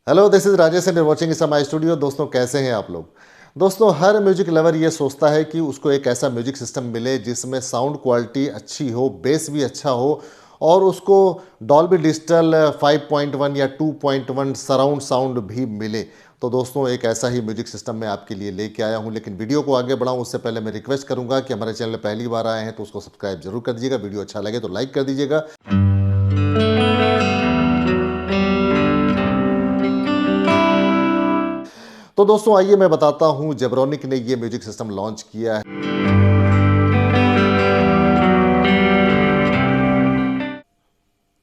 Hello, this is Rajesh and watching is my studio. दोस्तों, कैसे हैं आप लोग। दोस्तों, हर म्यूजिक लवर ये सोचता है कि उसको एक ऐसा म्यूजिक सिस्टम मिले जिसमें साउंड क्वालिटी अच्छी हो, बेस भी अच्छा हो और उसको डॉल्बी डिजिटल 5.1 या 2.1 सराउंड साउंड भी मिले। तो दोस्तों, एक ऐसा ही म्यूजिक सिस्टम मैं आपके लिए लेके आया हूं। लेकिन वीडियो को आगे बढ़ाऊं उससे पहले मैं रिक्वेस्ट करूंगा कि हमारे चैनल पहली बार आए हैं तो उसको सब्सक्राइब जरूर कर दीजिएगा। वीडियो अच्छा लगे तो लाइक कर दीजिएगा। तो दोस्तों, आइए मैं बताता हूं जेब्रोनिक ने ये म्यूजिक सिस्टम लॉन्च किया है।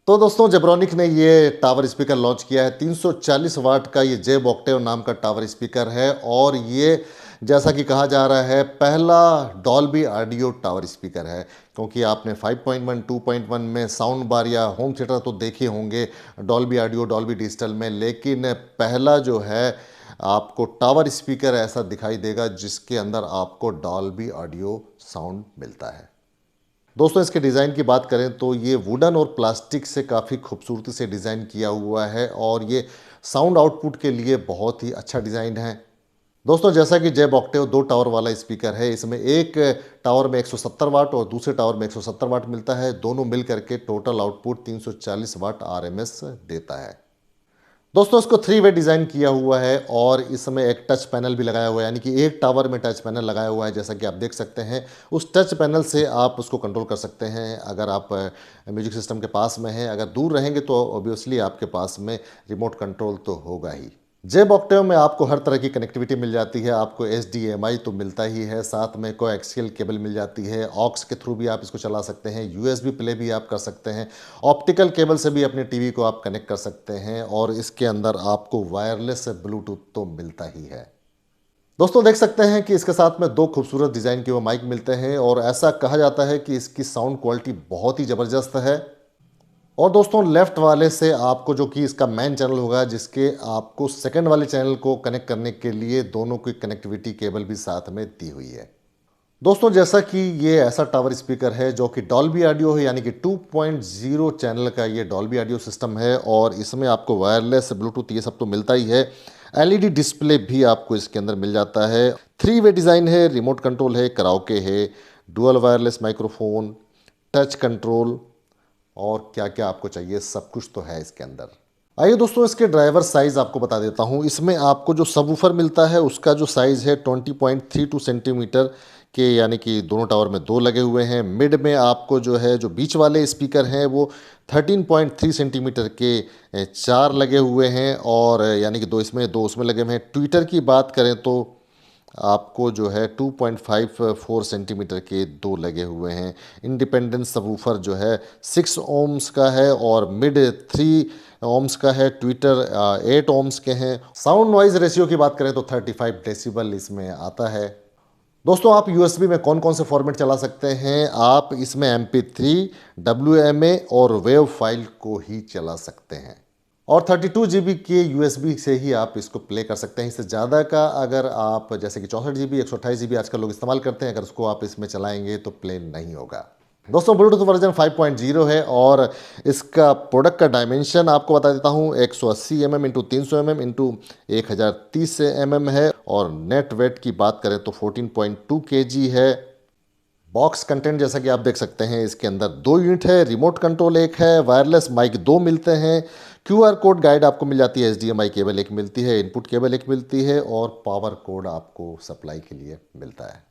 तो दोस्तों, जेब्रोनिक ने ये टावर स्पीकर लॉन्च किया है। 340 वाट का ये जेब ऑक्टेव नाम का टावर स्पीकर है और ये जैसा कि कहा जा रहा है पहला डॉल्बी ऑडियो टावर स्पीकर है। क्योंकि आपने 5.1 2.1 में साउंड बार या होम थिएटर तो देखे होंगे डॉल्बी ऑडियो डॉल्बी डिजिटल में, लेकिन पहला जो है आपको टावर स्पीकर ऐसा दिखाई देगा जिसके अंदर आपको डॉल्बी ऑडियो साउंड मिलता है। दोस्तों, इसके डिज़ाइन की बात करें तो ये वुडन और प्लास्टिक से काफ़ी खूबसूरती से डिज़ाइन किया हुआ है और ये साउंड आउटपुट के लिए बहुत ही अच्छा डिज़ाइन है। दोस्तों, जैसा कि जेब ऑक्टेव 2 टावर वाला स्पीकर है, इसमें एक टावर में 170 वाट और दूसरे टावर में 170 वाट मिलता है। दोनों मिल करके टोटल आउटपुट 340 वाट आरएमएस देता है। दोस्तों, इसको 3 वे डिज़ाइन किया हुआ है और इसमें एक टच पैनल भी लगाया हुआ है, यानी कि एक टावर में टच पैनल लगाया हुआ है। जैसा कि आप देख सकते हैं, उस टच पैनल से आप उसको कंट्रोल कर सकते हैं अगर आप म्यूजिक सिस्टम के पास में हैं। अगर दूर रहेंगे तो ऑब्वियसली आपके पास में रिमोट कंट्रोल तो होगा ही। जेब ऑक्टेव में आपको हर तरह की कनेक्टिविटी मिल जाती है। आपको HDMI तो मिलता ही है, साथ में कोएक्सियल केबल मिल जाती है। ऑक्स के थ्रू भी आप इसको चला सकते हैं, USB प्ले भी आप कर सकते हैं, ऑप्टिकल केबल से भी अपने टीवी को आप कनेक्ट कर सकते हैं और इसके अंदर आपको वायरलेस ब्लूटूथ तो मिलता ही है। दोस्तों, देख सकते हैं कि इसके साथ में 2 खूबसूरत डिज़ाइन के वो माइक मिलते हैं और ऐसा कहा जाता है कि इसकी साउंड क्वालिटी बहुत ही ज़बरदस्त है। और दोस्तों, लेफ्ट वाले से आपको जो कि इसका मेन चैनल होगा, जिसके आपको सेकंड वाले चैनल को कनेक्ट करने के लिए दोनों की कनेक्टिविटी केबल भी साथ में दी हुई है। दोस्तों, जैसा कि ये ऐसा टावर स्पीकर है जो कि डॉल्बी ऑडियो है, यानी कि 2.0 चैनल का ये डॉल्बी ऑडियो सिस्टम है और इसमें आपको वायरलेस ब्लूटूथ ये सब तो मिलता ही है। LED डिस्प्ले भी आपको इसके अंदर मिल जाता है। 3 वे डिज़ाइन है, रिमोट कंट्रोल है, कराओके है, dual wireless microphone, touch control और क्या क्या आपको चाहिए सब कुछ तो है इसके अंदर। आइए दोस्तों, इसके ड्राइवर साइज़ आपको बता देता हूँ। इसमें आपको जो सबवूफर मिलता है उसका जो साइज़ है 20.32 सेंटीमीटर के, यानी कि दोनों टावर में 2 लगे हुए हैं। मिड में आपको जो है जो बीच वाले स्पीकर हैं वो 13.3 सेंटीमीटर के 4 लगे हुए हैं और यानी कि 2 इसमें 2 उसमें लगे हुए हैं। ट्विटर की बात करें तो आपको जो है 2.54 सेंटीमीटर के 2 लगे हुए हैं। इंडिपेंडेंट सबवूफर जो है 6 ओम्स का है और मिड 3 ओम्स का है। ट्विटर 8 ओम्स के हैं। साउंड नॉइज रेशियो की बात करें तो 35 डेसिबल इसमें आता है। दोस्तों, आप USB में कौन कौन से फॉर्मेट चला सकते हैं? आप इसमें MP3, WMA और वेव फाइल को ही चला सकते हैं और 32 GB के USB से ही आप इसको प्ले कर सकते हैं। इससे ज़्यादा का अगर आप जैसे कि 64 GB 128 GB आजकल लोग इस्तेमाल करते हैं, अगर उसको आप इसमें चलाएंगे तो प्ले नहीं होगा। दोस्तों, ब्लूटूथ वर्जन 5.0 है और इसका प्रोडक्ट का डायमेंशन आपको बता देता हूँ। 180 mm into 300 mm into 1030 mm है और नेट वेट की बात करें तो 14.2 kg है। बॉक्स कंटेंट जैसा कि आप देख सकते हैं, इसके अंदर 2 यूनिट है, रिमोट कंट्रोल 1 है, वायरलेस माइक 2 मिलते हैं, QR कोड गाइड आपको मिल जाती है, HDMI केबल 1 मिलती है, इनपुट केबल 1 मिलती है और पावर कोड आपको सप्लाई के लिए मिलता है।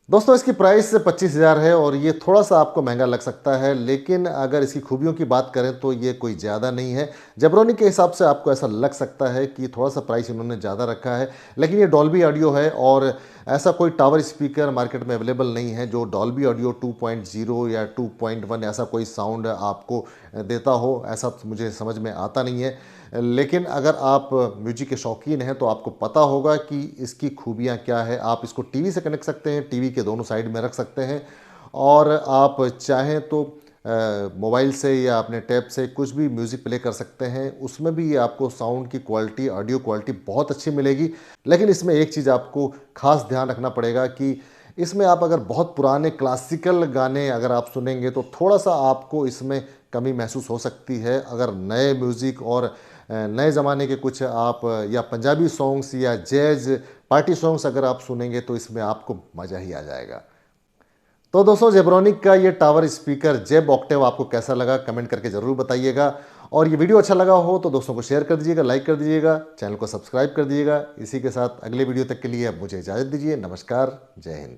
दोस्तों, इसकी प्राइस 25,000 है और ये थोड़ा सा आपको महंगा लग सकता है, लेकिन अगर इसकी खूबियों की बात करें तो ये कोई ज़्यादा नहीं है। जेब्रोनिक के हिसाब से आपको ऐसा लग सकता है कि थोड़ा सा प्राइस इन्होंने ज़्यादा रखा है, लेकिन ये डॉल्बी ऑडियो है और ऐसा कोई टावर स्पीकर मार्केट में अवेलेबल नहीं है जो डॉल्बी ऑडियो 2.0 या 2.1 ऐसा कोई साउंड आपको देता हो। ऐसा मुझे समझ में आता नहीं है, लेकिन अगर आप म्यूजिक के शौकीन हैं तो आपको पता होगा कि इसकी खूबियाँ क्या है। आप इसको टीवी से कनेक्ट सकते हैं, टीवी के दोनों साइड में रख सकते हैं और आप चाहें तो मोबाइल से या अपने टैब से कुछ भी म्यूज़िक प्ले कर सकते हैं। उसमें भी आपको साउंड की क्वालिटी, ऑडियो क्वालिटी बहुत अच्छी मिलेगी। लेकिन इसमें एक चीज़ आपको खास ध्यान रखना पड़ेगा कि इसमें आप अगर बहुत पुराने क्लासिकल गाने अगर आप सुनेंगे तो थोड़ा सा आपको इसमें कमी महसूस हो सकती है। अगर नए म्यूज़िक और नए ज़माने के कुछ आप या पंजाबी सॉन्ग्स या जैज़ पार्टी सॉन्ग्स अगर आप सुनेंगे तो इसमें आपको मज़ा ही आ जाएगा। तो दोस्तों जेब्रॉनिक का ये टावर स्पीकर जेब ऑक्टेव आपको कैसा लगा कमेंट करके ज़रूर बताइएगा। और ये वीडियो अच्छा लगा हो तो दोस्तों को शेयर कर दीजिएगा, लाइक कर दीजिएगा, चैनल को सब्सक्राइब कर दीजिएगा। इसी के साथ अगले वीडियो तक के लिए अब मुझे इजाज़त दीजिए। नमस्कार, जय हिंद।